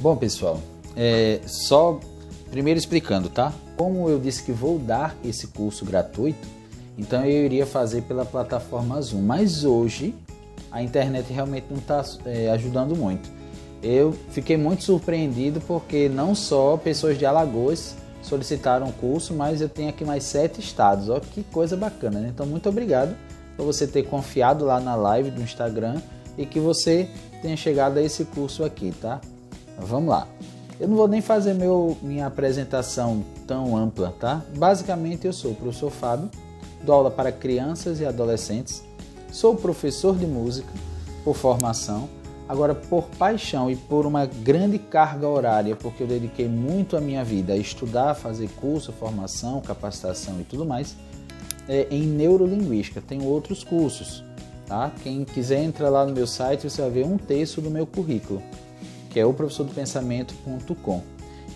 Bom, pessoal, só primeiro explicando, tá? Como eu disse que vou dar esse curso gratuito, então eu iria fazer pela plataforma Zoom, mas hoje a internet realmente não está ajudando muito. Eu fiquei muito surpreendido porque não só pessoas de Alagoas solicitaram o curso, mas eu tenho aqui mais 7 estados. Olha que coisa bacana, né? Então, muito obrigado por você ter confiado lá na live do Instagram e que você tenha chegado a esse curso aqui, tá? Vamos lá. Eu não vou nem fazer minha apresentação tão ampla, tá? Basicamente, eu sou o professor Fábio, dou aula para crianças e adolescentes, sou professor de música por formação, agora por paixão e por uma grande carga horária, porque eu dediquei muito a minha vida a estudar, fazer curso, formação, capacitação e tudo mais, em neurolinguística. Tenho outros cursos, tá? Quem quiser entrar lá no meu site, você vai ver 1/3 do meu currículo, que é o professordopensamento.com.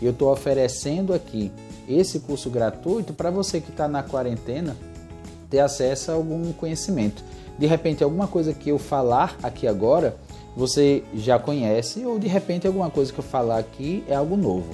E eu estou oferecendo aqui esse curso gratuito para você que está na quarentena ter acesso a algum conhecimento. De repente, alguma coisa que eu falar aqui agora, você já conhece, ou de repente alguma coisa que eu falar aqui é algo novo.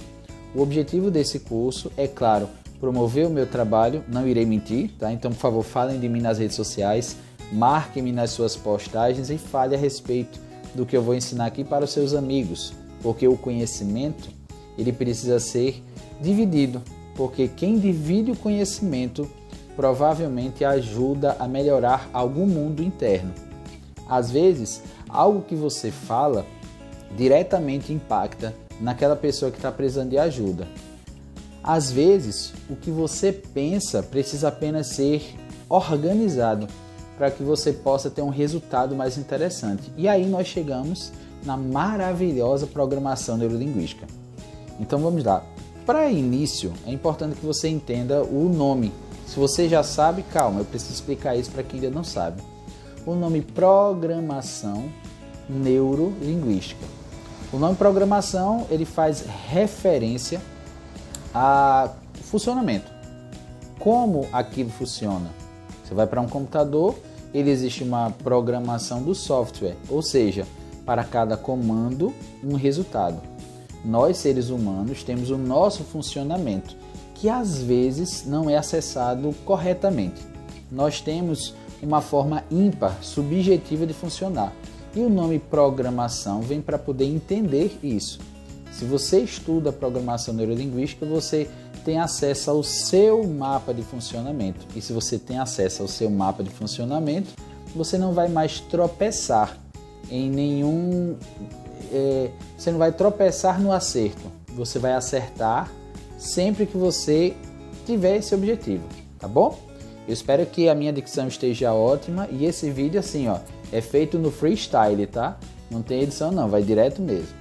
O objetivo desse curso é, claro, promover o meu trabalho, não irei mentir, tá? Então, por favor, falem de mim nas redes sociais, marquem-me nas suas postagens e fale a respeito do que eu vou ensinar aqui para os seus amigos, porque o conhecimento ele precisa ser dividido, porque quem divide o conhecimento provavelmente ajuda a melhorar algum mundo interno. Às vezes, algo que você fala diretamente impacta naquela pessoa que está precisando de ajuda. Às vezes, o que você pensa precisa apenas ser organizado para que você possa ter um resultado mais interessante. E aí nós chegamos na maravilhosa programação neurolinguística. Então vamos lá. Para início, é importante que você entenda o nome. Se você já sabe, calma, eu preciso explicar isso para quem ainda não sabe. O nome programação neurolinguística. O nome programação, ele faz referência a funcionamento. Como aquilo funciona? Você vai para um computador, ele existe uma programação do software, ou seja, para cada comando um resultado. Nós, seres humanos, temos o nosso funcionamento, que às vezes não é acessado corretamente. Nós temos uma forma ímpar, subjetiva de funcionar. E o nome programação vem para poder entender isso. Se você estuda programação neurolinguística, você tem acesso ao seu mapa de funcionamento. E se você tem acesso ao seu mapa de funcionamento, você não vai mais tropeçar em nenhum... você não vai tropeçar no acerto. Você vai acertar sempre que você tiver esse objetivo, tá bom? Eu espero que a minha dicção esteja ótima e esse vídeo assim, ó, é feito no freestyle, tá? Não tem edição não, vai direto mesmo.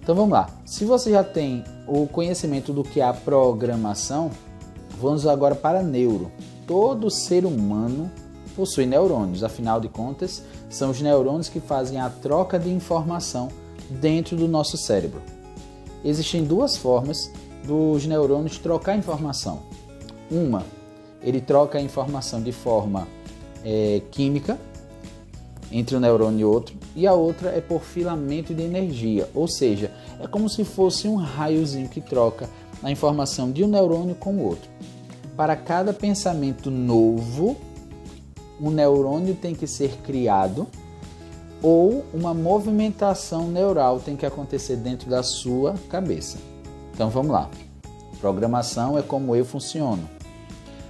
Então vamos lá. Se você já tem o conhecimento do que é a programação, vamos agora para neuro. Todo ser humano possui neurônios, afinal de contas, são os neurônios que fazem a troca de informação dentro do nosso cérebro. Existem duas formas dos neurônios trocar informação. Uma, ele troca a informação de forma química entre um neurônio e outro, e a outra é por filamento de energia, ou seja, é como se fosse um raiozinho que troca a informação de um neurônio com o outro. Para cada pensamento novo, um neurônio tem que ser criado ou uma movimentação neural tem que acontecer dentro da sua cabeça. Então vamos lá. Programação é como eu funciono.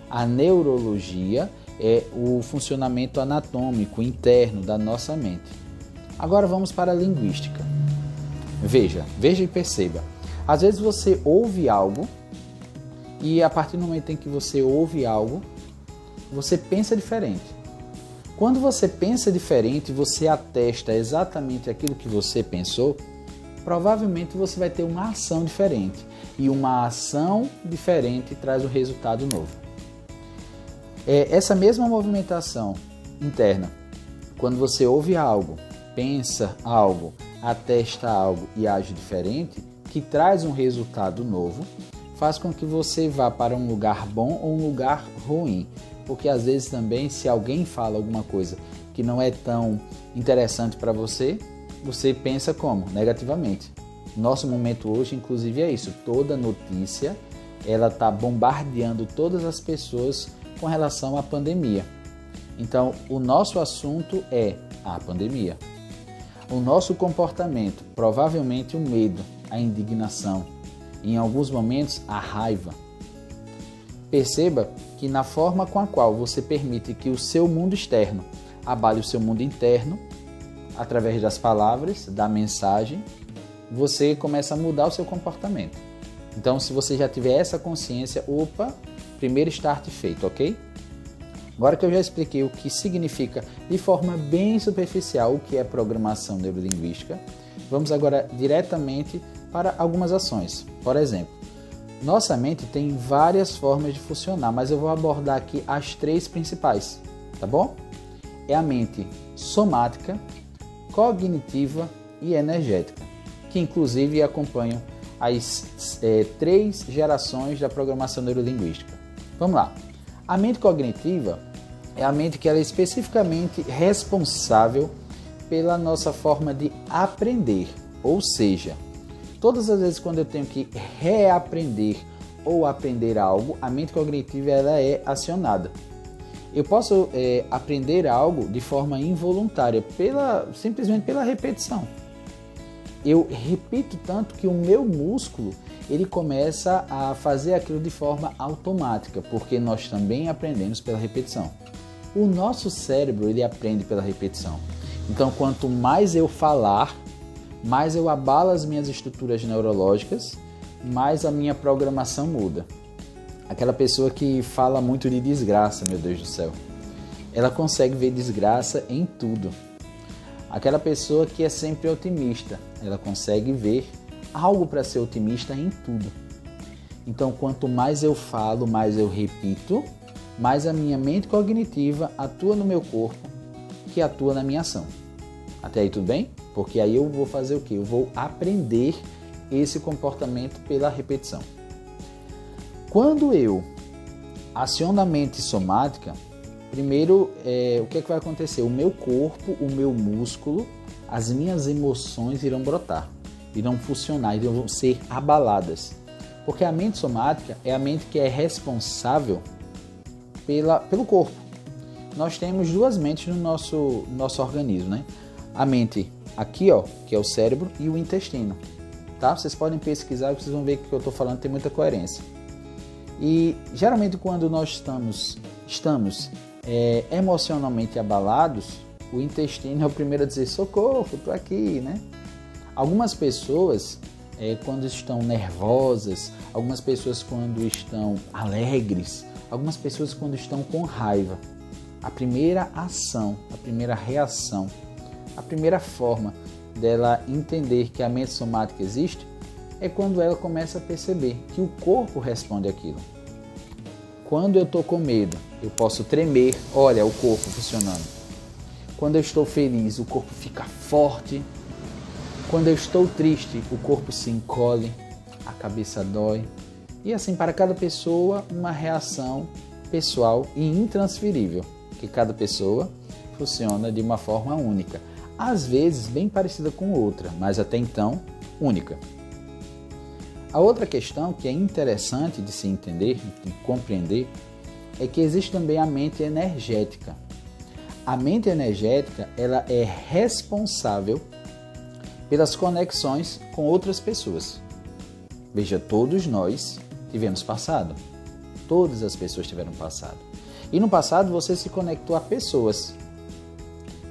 A neurologia é o funcionamento anatômico interno da nossa mente. Agora vamos para a linguística. Veja e perceba. Às vezes você ouve algo e a partir do momento em que você ouve algo, você pensa diferente. Quando você pensa diferente, você atesta exatamente aquilo que você pensou, provavelmente você vai ter uma ação diferente. E uma ação diferente traz um resultado novo. Essa mesma movimentação interna, quando você ouve algo, pensa algo, atesta algo e age diferente, que traz um resultado novo, faz com que você vá para um lugar bom ou um lugar ruim. Porque às vezes também, se alguém fala alguma coisa que não é tão interessante para você, você pensa como? Negativamente. Nosso momento hoje, inclusive, é isso. Toda notícia, ela está bombardeando todas as pessoas com relação à pandemia. Então, o nosso assunto é a pandemia. O nosso comportamento, provavelmente o medo, a indignação, em alguns momentos a raiva. Perceba que na forma com a qual você permite que o seu mundo externo abale o seu mundo interno, através das palavras, da mensagem, você começa a mudar o seu comportamento. Então, se você já tiver essa consciência, primeiro start feito, ok? Agora que eu já expliquei o que significa de forma bem superficial o que é programação neurolinguística, vamos agora diretamente para algumas ações. Por exemplo, nossa mente tem várias formas de funcionar, mas eu vou abordar aqui as 3 principais, tá bom? É a mente somática, cognitiva e energética, que inclusive acompanham as 3 gerações da programação neurolinguística. Vamos lá. A mente cognitiva é a mente que ela é especificamente responsável pela nossa forma de aprender, ou seja, todas as vezes quando eu tenho que reaprender ou aprender algo, a mente cognitiva ela é acionada. Eu posso aprender algo de forma involuntária, simplesmente pela repetição. Eu repito tanto que o meu músculo ele começa a fazer aquilo de forma automática, porque nós também aprendemos pela repetição. O nosso cérebro ele aprende pela repetição. Então, quanto mais eu falar, mais eu abalo as minhas estruturas neurológicas, mais a minha programação muda. Aquela pessoa que fala muito de desgraça, meu Deus do céu, ela consegue ver desgraça em tudo. Aquela pessoa que é sempre otimista, ela consegue ver algo para ser otimista em tudo. Então, quanto mais eu falo, mais eu repito, mais a minha mente cognitiva atua no meu corpo, que atua na minha ação. Até aí tudo bem? Porque aí eu vou fazer o quê? Eu vou aprender esse comportamento pela repetição. Quando eu aciono a mente somática, primeiro, o que é que vai acontecer? O meu corpo, o meu músculo, as minhas emoções irão brotar, irão funcionar, irão ser abaladas. Porque a mente somática é a mente que é responsável pelo corpo. Nós temos 2 mentes no nosso organismo, né? A mente aqui, ó, que é o cérebro, e o intestino. Tá? Vocês podem pesquisar e vocês vão ver que o que eu estou falando tem muita coerência. E geralmente quando nós estamos emocionalmente abalados, o intestino é o primeiro a dizer socorro, estou aqui, né? Algumas pessoas quando estão nervosas, algumas pessoas quando estão alegres, algumas pessoas quando estão com raiva. A primeira ação, a primeira reação, a primeira forma dela entender que a mente somática existe é quando ela começa a perceber que o corpo responde àquilo. Quando eu estou com medo, eu posso tremer, olha o corpo funcionando. Quando eu estou feliz, o corpo fica forte. Quando eu estou triste, o corpo se encolhe, a cabeça dói. E assim, para cada pessoa, uma reação pessoal e intransferível, que cada pessoa funciona de uma forma única. Às vezes, bem parecida com outra, mas até então, única. A outra questão que é interessante de se entender, de compreender, é que existe também a mente energética. A mente energética, ela é responsável pelas conexões com outras pessoas. Veja, todos nós tivemos passado. Todas as pessoas tiveram passado. E no passado você se conectou a pessoas.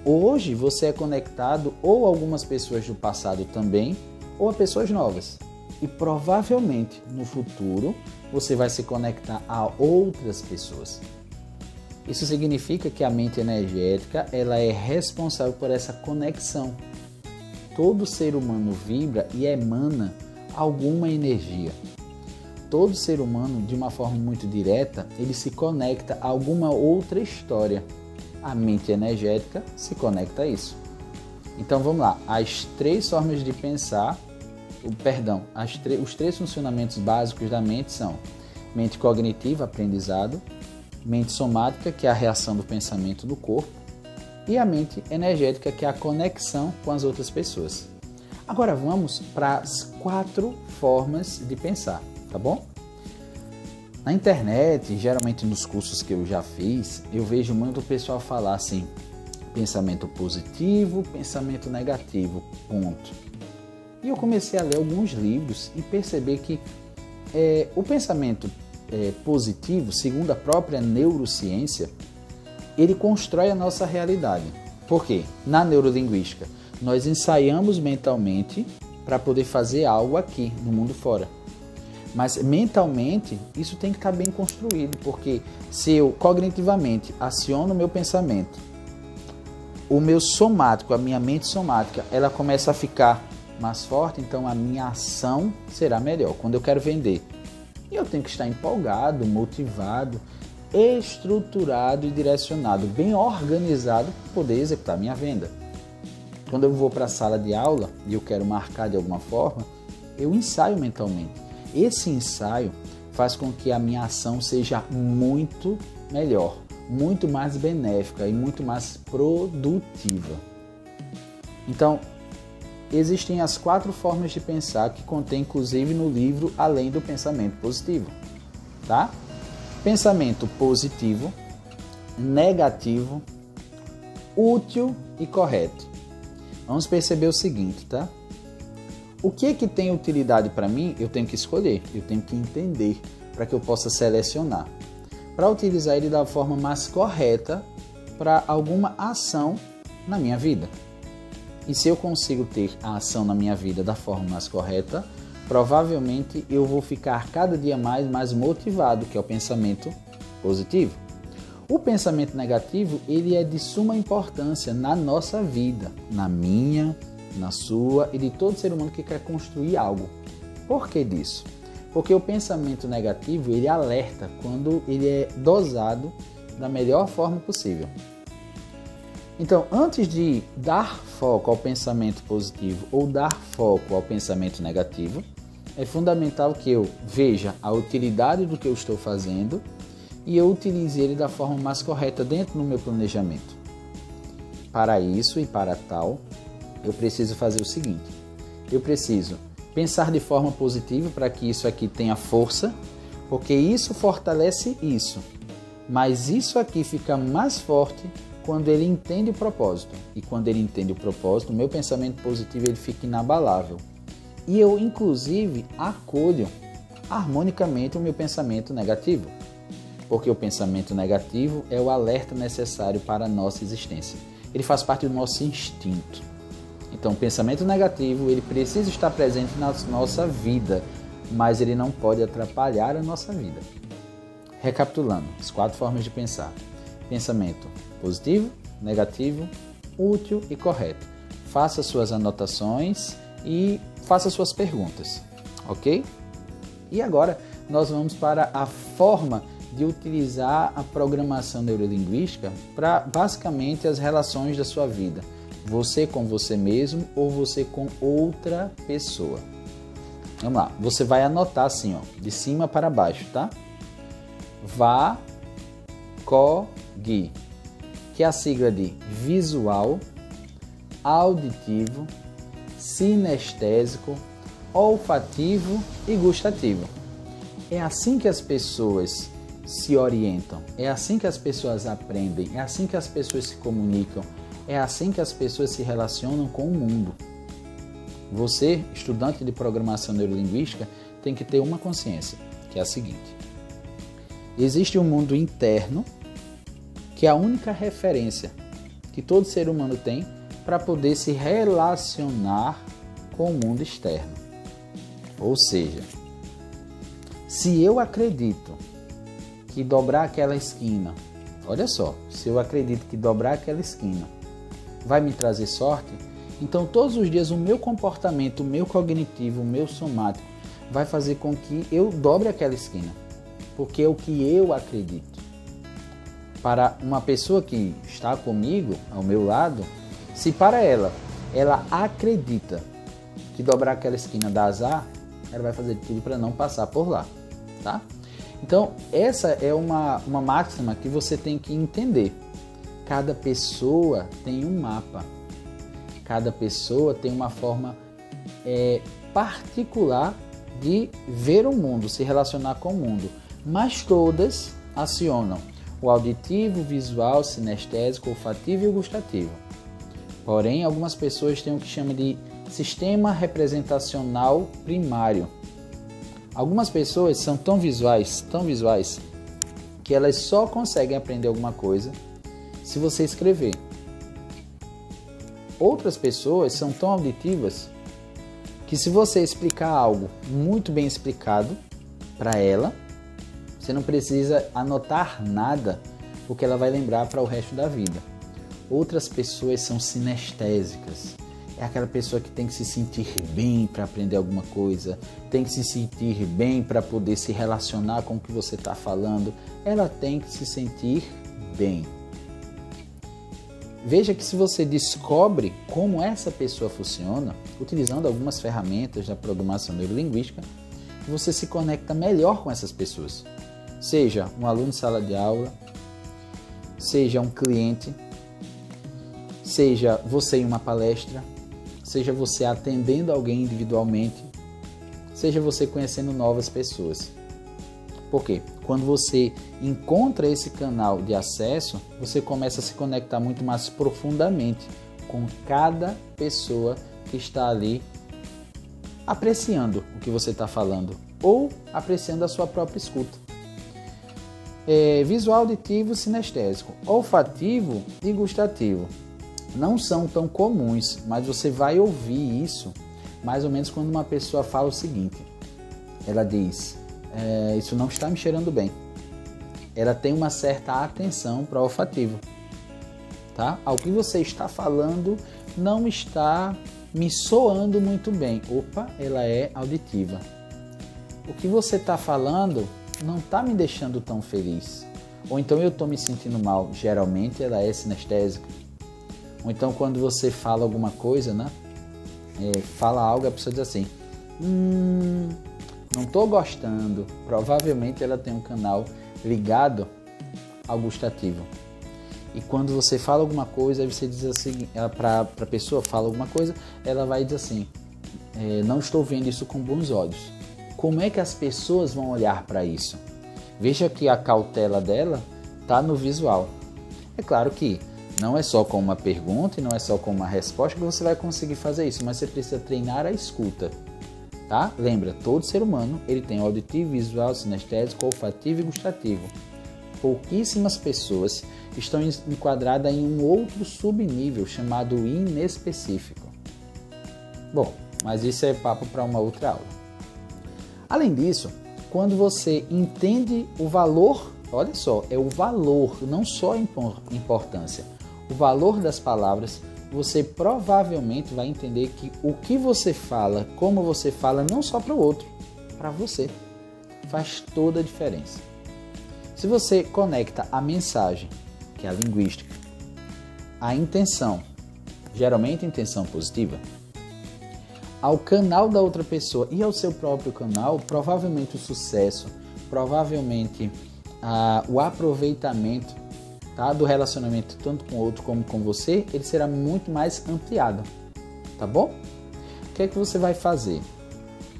Hoje você é conectado ou a algumas pessoas do passado também, ou a pessoas novas. E provavelmente no futuro você vai se conectar a outras pessoas. Isso significa que a mente energética ela é responsável por essa conexão. Todo ser humano vibra e emana alguma energia. Todo ser humano, de uma forma muito direta, ele se conecta a alguma outra história. A mente energética se conecta a isso. Então vamos lá, as 3 formas de pensar, os 3 funcionamentos básicos da mente são mente cognitiva, aprendizado, mente somática, que é a reação do pensamento do corpo, e a mente energética, que é a conexão com as outras pessoas. Agora vamos para as 4 formas de pensar, tá bom? Na internet, geralmente nos cursos que eu já fiz, eu vejo muito o pessoal falar assim, pensamento positivo, pensamento negativo, ponto. E eu comecei a ler alguns livros e perceber que o pensamento positivo, segundo a própria neurociência, ele constrói a nossa realidade. Por quê? Na neurolinguística, nós ensaiamos mentalmente para poder fazer algo aqui, no mundo fora. Mas mentalmente, isso tem que estar bem construído, porque se eu cognitivamente aciono o meu pensamento, o meu somático, a minha mente somática, ela começa a ficar mais forte, então a minha ação será melhor. Quando eu quero vender, eu tenho que estar empolgado, motivado, estruturado e direcionado, bem organizado para poder executar minha venda. Quando eu vou para a sala de aula e eu quero marcar de alguma forma, eu ensaio mentalmente. Esse ensaio faz com que a minha ação seja muito melhor, muito mais benéfica e muito mais produtiva. Então, existem as 4 formas de pensar que contém inclusive no livro Além do Pensamento Positivo, tá? Pensamento positivo, negativo, útil e correto. Vamos perceber o seguinte, tá? O que tem utilidade para mim, eu tenho que escolher, eu tenho que entender para que eu possa selecionar, para utilizar ele da forma mais correta para alguma ação na minha vida. E se eu consigo ter a ação na minha vida da forma mais correta, provavelmente eu vou ficar cada dia mais motivado, que é o pensamento positivo. O pensamento negativo, ele é de suma importância na nossa vida, na minha, na sua e de todo ser humano que quer construir algo. Por que disso? Porque o pensamento negativo, ele alerta quando ele é dosado da melhor forma possível. Então, antes de dar foco ao pensamento positivo ou dar foco ao pensamento negativo, é fundamental que eu veja a utilidade do que eu estou fazendo e eu utilize ele da forma mais correta dentro do meu planejamento. Para isso e para tal, eu preciso fazer o seguinte: eu preciso pensar de forma positiva para que isso aqui tenha força, porque isso fortalece isso, mas isso aqui fica mais forte quando ele entende o propósito. E quando ele entende o propósito, o meu pensamento positivo ele fica inabalável. E eu, inclusive, acolho harmonicamente o meu pensamento negativo. Porque o pensamento negativo é o alerta necessário para a nossa existência. Ele faz parte do nosso instinto. Então, o pensamento negativo, ele precisa estar presente na nossa vida, mas ele não pode atrapalhar a nossa vida. Recapitulando, as 4 formas de pensar. Pensamento positivo, negativo, útil e correto. Faça suas anotações e faça suas perguntas, ok? E agora nós vamos para a forma de utilizar a programação neurolinguística para basicamente as relações da sua vida. Você com você mesmo ou você com outra pessoa. Vamos lá, você vai anotar assim, ó, de cima para baixo, tá? VACOG, que é a sigla de visual, auditivo, sinestésico, olfativo e gustativo. É assim que as pessoas se orientam, é assim que as pessoas aprendem, é assim que as pessoas se comunicam, é assim que as pessoas se relacionam com o mundo. Você, estudante de programação neurolinguística, tem que ter uma consciência, que é a seguinte: existe um mundo interno, que é a única referência que todo ser humano tem para poder se relacionar com o mundo externo. Ou seja, se eu acredito que dobrar aquela esquina, olha só, se eu acredito que dobrar aquela esquina vai me trazer sorte, então todos os dias o meu comportamento, o meu cognitivo, o meu somático vai fazer com que eu dobre aquela esquina, porque é o que eu acredito. Para uma pessoa que está comigo, ao meu lado, se para ela acredita que dobrar aquela esquina dá azar, ela vai fazer tudo para não passar por lá, tá? Então, essa é uma máxima que você tem que entender. Cada pessoa tem um mapa. Cada pessoa tem uma forma particular de ver o mundo, se relacionar com o mundo, mas todas acionam o auditivo, visual, sinestésico, olfativo e o gustativo. Porém, algumas pessoas têm o que chama de sistema representacional primário. Algumas pessoas são tão visuais, que elas só conseguem aprender alguma coisa se você escrever. Outras pessoas são tão auditivas que se você explicar algo muito bem explicado para ela, você não precisa anotar nada, porque ela vai lembrar para o resto da vida. Outras pessoas são sinestésicas. É aquela pessoa que tem que se sentir bem para aprender alguma coisa, tem que se sentir bem para poder se relacionar com o que você está falando. Ela tem que se sentir bem. Veja que se você descobre como essa pessoa funciona, utilizando algumas ferramentas da programação neurolinguística, você se conecta melhor com essas pessoas. Seja um aluno de sala de aula, seja um cliente, seja você em uma palestra, seja você atendendo alguém individualmente, seja você conhecendo novas pessoas. Por quê? Quando você encontra esse canal de acesso, você começa a se conectar muito mais profundamente com cada pessoa que está ali apreciando o que você está falando ou apreciando a sua própria escuta. Visual, auditivo, sinestésico, olfativo e gustativo. Não são tão comuns, mas você vai ouvir isso mais ou menos quando uma pessoa fala o seguinte. Ela diz, isso não está me cheirando bem. Ela tem uma certa atenção para o olfativo. Tá? Ao que você está falando não está me soando muito bem. Opa, ela é auditiva. O que você está falando não está me deixando tão feliz. Ou então eu estou me sentindo mal. Geralmente ela é sinestésica. Ou então quando você fala alguma coisa, né? Fala algo, a pessoa diz assim, não estou gostando. Provavelmente ela tem um canal ligado ao gustativo. E quando você fala alguma coisa, aí você diz assim, para a pessoa fala alguma coisa, ela vai dizer assim, não estou vendo isso com bons olhos. Como é que as pessoas vão olhar para isso? Veja que a cautela dela está no visual. É claro que não é só com uma pergunta e não é só com uma resposta que você vai conseguir fazer isso, mas você precisa treinar a escuta. Tá? Lembra, todo ser humano ele tem auditivo, visual, sinestésico, olfativo e gustativo. Pouquíssimas pessoas estão enquadradas em um outro subnível chamado inespecífico. Bom, mas isso é papo para uma outra aula. Além disso, quando você entende o valor, olha só, é o valor, não só a importância, o valor das palavras, você provavelmente vai entender que o que você fala, como você fala, não só para o outro, para você, faz toda a diferença. Se você conecta a mensagem, que é a linguística, a intenção, geralmente intenção positiva, ao canal da outra pessoa e ao seu próprio canal, provavelmente o sucesso, provavelmente o aproveitamento, tá, do relacionamento tanto com o outro como com você, ele será muito mais ampliado, tá bom? O que é que você vai fazer?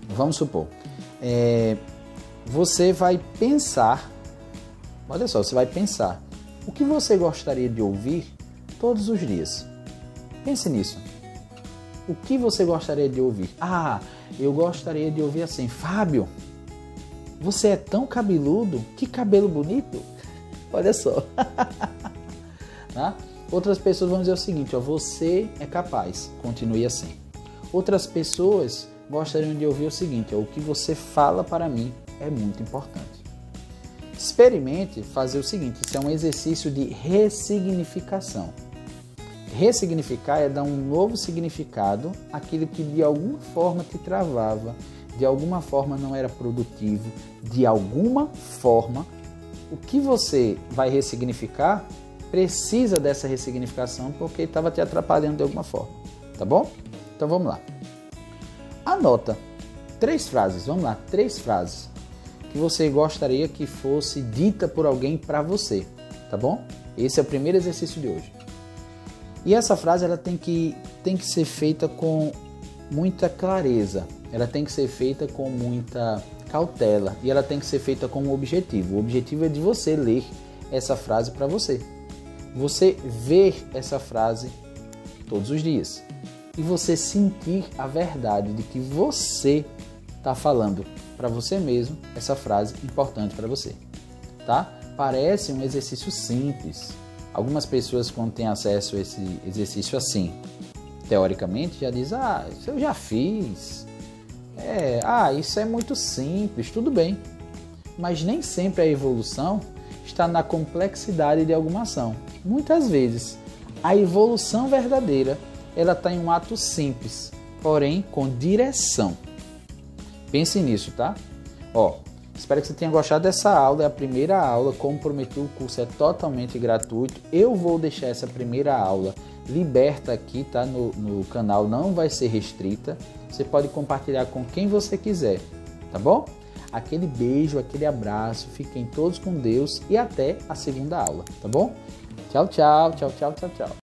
Vamos supor, você vai pensar, olha só, você vai pensar o que você gostaria de ouvir todos os dias. Pense nisso. O que você gostaria de ouvir? Eu gostaria de ouvir assim, Fábio, você é tão cabeludo, que cabelo bonito. Olha só. Tá? Outras pessoas vão dizer o seguinte, você é capaz, continue assim. Outras pessoas gostariam de ouvir o seguinte, o que você fala para mim é muito importante. Experimente fazer o seguinte, isso é um exercício de ressignificação. Ressignificar é dar um novo significado àquilo que de alguma forma te travava, de alguma forma não era produtivo, de alguma forma. O que você vai ressignificar precisa dessa ressignificação porque estava te atrapalhando de alguma forma, tá bom? Então vamos lá. Anota 3 frases, vamos lá, 3 frases que você gostaria que fosse dita por alguém para você, tá bom? Esse é o primeiro exercício de hoje. E essa frase ela tem que ser feita com muita clareza, ela tem que ser feita com muita cautela e ela tem que ser feita com um objetivo. O objetivo é de você ler essa frase para você. Você ver essa frase todos os dias e você sentir a verdade de que você está falando para você mesmo essa frase importante para você, tá? Parece um exercício simples. Algumas pessoas, quando têm acesso a esse exercício assim, teoricamente, já dizem: isso eu já fiz. Isso é muito simples, tudo bem. Mas nem sempre a evolução está na complexidade de alguma ação. Muitas vezes, a evolução verdadeira, ela está em um ato simples, porém com direção. Pense nisso, tá? Espero que você tenha gostado dessa aula. É a primeira aula, como prometi, o curso é totalmente gratuito. Eu vou deixar essa primeira aula liberta aqui, tá? No canal, não vai ser restrita. Você pode compartilhar com quem você quiser, tá bom? Aquele beijo, aquele abraço, fiquem todos com Deus e até a segunda aula, tá bom? Tchau, tchau, tchau, tchau, tchau, tchau.